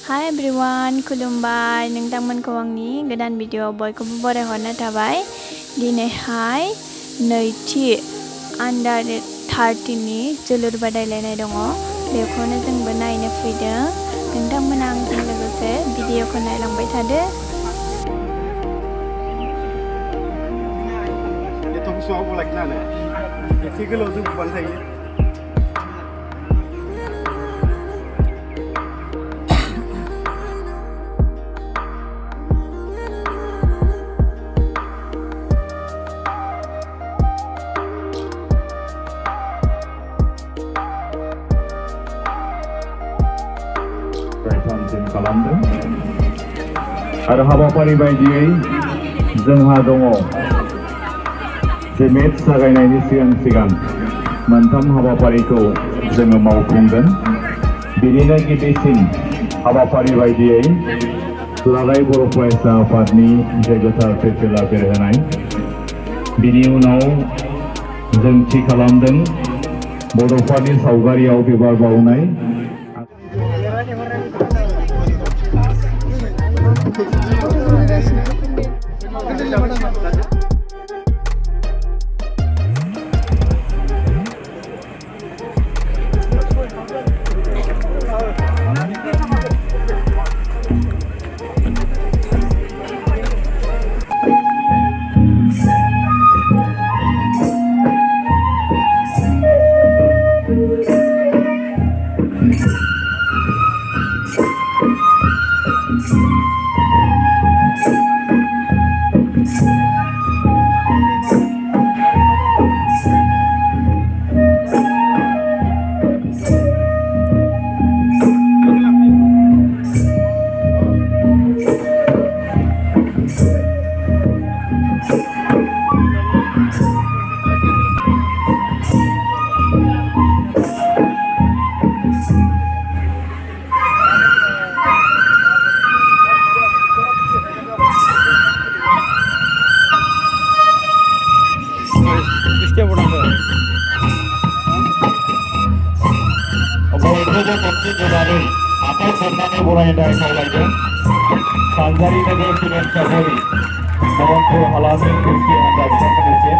Hi everyone, खुलुमबाय नोंथांमोनखौ आंनि गोदान video बयखौबो बरायहरनाय थाबाय। दिनैहाय नैथि आन्डार 30 नि जोलुर बादायलायनाय दङ। बेखौनो जोंबो नायनो फैदों। नोंथांमोना आंजों लोगोसे भिडिअखौ नायलांबाय थादो। एसे गोलाव जों बुबानो थायो। खालामदों आरो हाबाफारि बायदियै जोंहा दङ जे मेच जागायनायनि सिगां मोनथाम हाबाफारिखौ जोङो मावफुंगोन। बिनिनो गिबिसिन हाबाफारि बायदियै दुलाराय बर' फरायसा आफादनि जे गोथार फिरफिला बेरहोनाय, बिनि उनाव जों थि खालामदों बड'फानि सावगारियाव बिबार बावनाय। आखाइ खबनानै बरायनाय खावलायदों। सानजारि नोगोर सिमेन्ट साफारि महनपुर हालामनि खौसे हान्जा बिथांमोननिसिम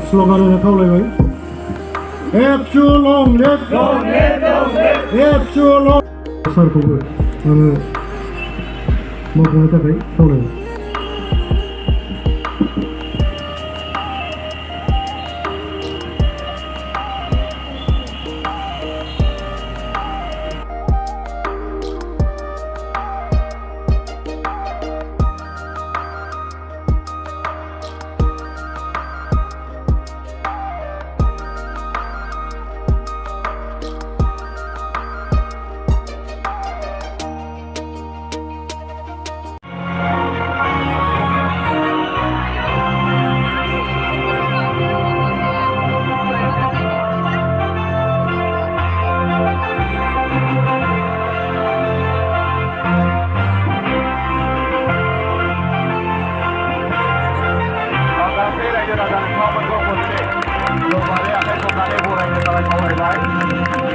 स्ल'गान होनो खावलायबाय एबसु लं लेफ्ट एबसु लं सारखौबो आङो मावफुंनो थाखाय खावलायबाय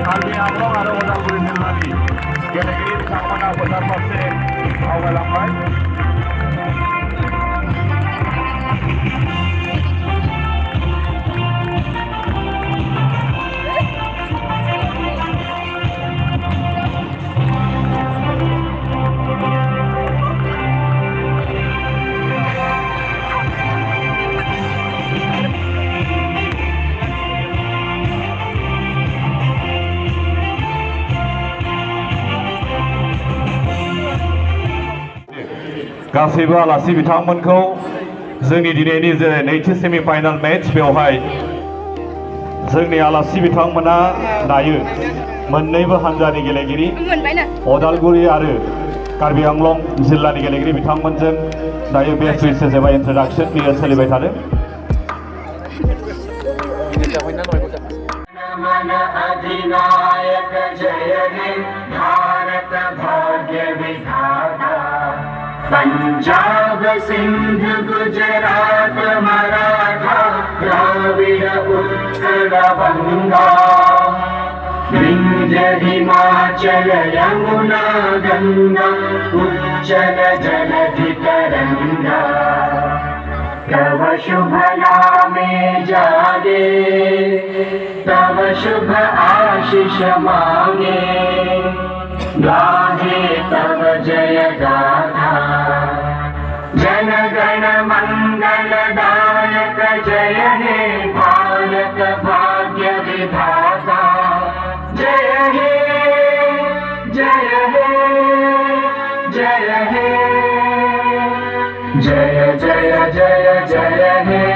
Karbi Anglong आरो उदालगुरि जिल्लानि गेलेगिरि बिथांमोना फोथार फारसे आवगायलांबाय। गासैबो आलासि बिथांमोनखौ जोंनि दिनैनि जे नैथि सेमिफाइनाल मैच बेवहाय जोंनि आलासि बिथांमोना दायो मोन्नैबो हान्जानि गेलेगिरि उदालगुरि आरो कार्बि आंलं जिल्लानि गेलेगिरि बिथांमोनजों दायो बेस्ट विशेस एबा इन्ट्रोडक्शन बियो सोलिबाय थादों। अधिनायक जय हे भारत भाग्य विधाता पंजाब सिंध गुजरात मराठा द्राविड़ उत्कल बंगा विंध्य हिमाचल यमुना गंगा उज्जल जलधि तरंगा तव शुभ नामे जागे तव शुभ आशीष मांगे गाहे तव जय गाथा जन गण मंगल दायक जय हे भारत भाग्य विधाता जय हे जय हे जय हे जय जय जय जय हे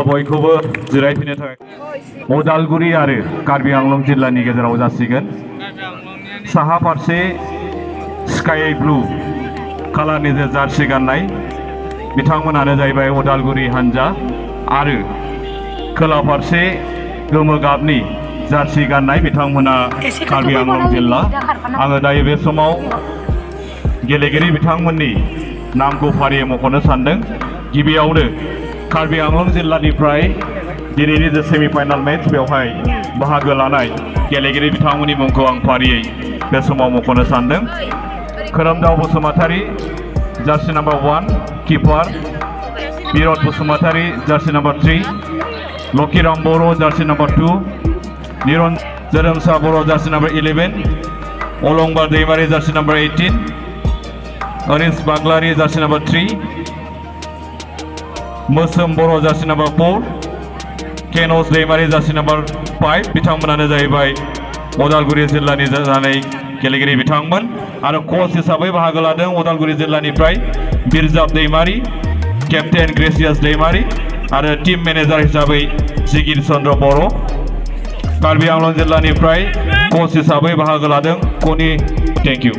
बयखौबो जिरायफैनो थाखाय उदालगुरि आरो कार्बि आंलं जिल्लानि गेजेराव जासिगोन। साहा फारसे स्काई ब्लू कालारनि जे जार्सि गाननाय बिथांमोनानो जाहैबाय उदालगुरि हान्जा आरो खोला फारसे गोमो गाबनि जार्सि गाननाय बिथांमोना कार्बि आंलं जिल्ला। आङो दायो बे समाव गेलेगिरि बिथांमोननि नामखौ फारियै मख'नो सानदों। गिबियावनो कार्बि आंलं जिल्लानिफ्राय दिनैनि जे सेमिफाइनाल मेच बेवहाय बाहागो लानाय गेलेगिरि बिथांमोननि मुंखौ आं फारियै बे समाव मख'नो सानदों। खोरोमदाव बसुमतारी जार्सि नाम्बार 1 किपार, बिरद बसुमतारी जार्सि नाम्बार 3, लकिराम बर' जार्सि नाम्बार 2, जोरोमसा बर' जार्सि नाम्बार 11, अलंबार दैमारि जार्सि नाम्बार 18, अनिस बाग्लारि जार्सि नाम्बार 3, मोसोम बर' जार्सि नाम्बार 4, केनस दैमारि जार्सि नाम्बार 5 बिथांमोनानो जाहैबाय उदालगुरि जिल्लानि जानाय गेलेगिरि बिथांमोन आरो कच हिसाबै बाहागो लादों उदालगुरि जिल्लानिफ्राय बिरजाब दैमारि, केप्टेन ग्रेसियास दैमारि आरो टीम मेनेजार हिसाबै जिगिर चन्द्र बर'। कार्बि आंलं जिल्लानिफ्राय कच हिसाबै बाहागो लादों कनि। Thank you.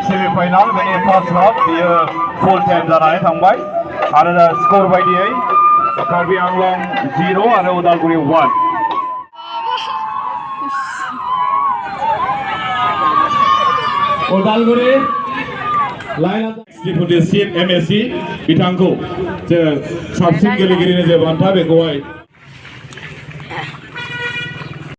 सेमिफाइनाल बेनि फार्स्ट हाफ बियो फुल टाइम जानानै थांबाय आरो दा स्कर बायदियै कार्बि आंलं 0 आरो उदालगुरि 1। उदालगुरि लाइन डेपुटि चिफ MSc बिथांखौ जे साबसिन गेलेगिरिनि जे बान्था बेखौहाय